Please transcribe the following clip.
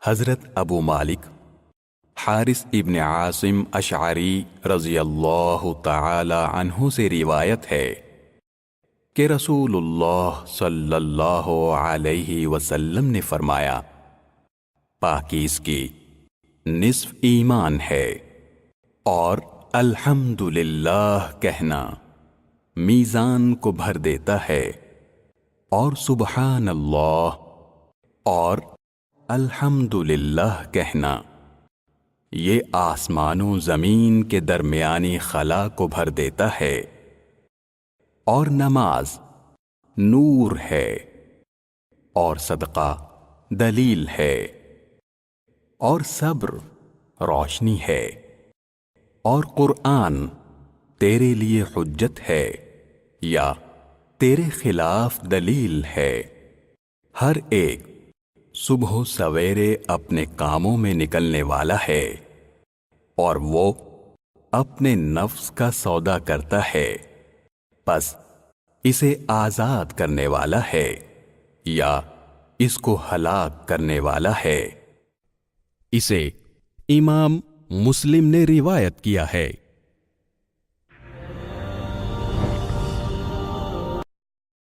حضرت ابو مالک حارث ابن عاصم اشعری رضی اللہ تعالی عنہ سے روایت ہے کہ رسول اللہ صلی اللہ علیہ وسلم نے فرمایا، پاکیزگی نصف ایمان ہے، اور الحمدللہ کہنا میزان کو بھر دیتا ہے، اور سبحان اللہ اور الحمدللہ کہنا یہ آسمان و زمین کے درمیانی خلا کو بھر دیتا ہے، اور نماز نور ہے، اور صدقہ دلیل ہے، اور صبر روشنی ہے، اور قرآن تیرے لیے حجت ہے یا تیرے خلاف دلیل ہے۔ ہر ایک صبح و سویرے اپنے کاموں میں نکلنے والا ہے، اور وہ اپنے نفس کا سودا کرتا ہے، پس اسے آزاد کرنے والا ہے یا اس کو ہلاک کرنے والا ہے۔ اسے امام مسلم نے روایت کیا ہے۔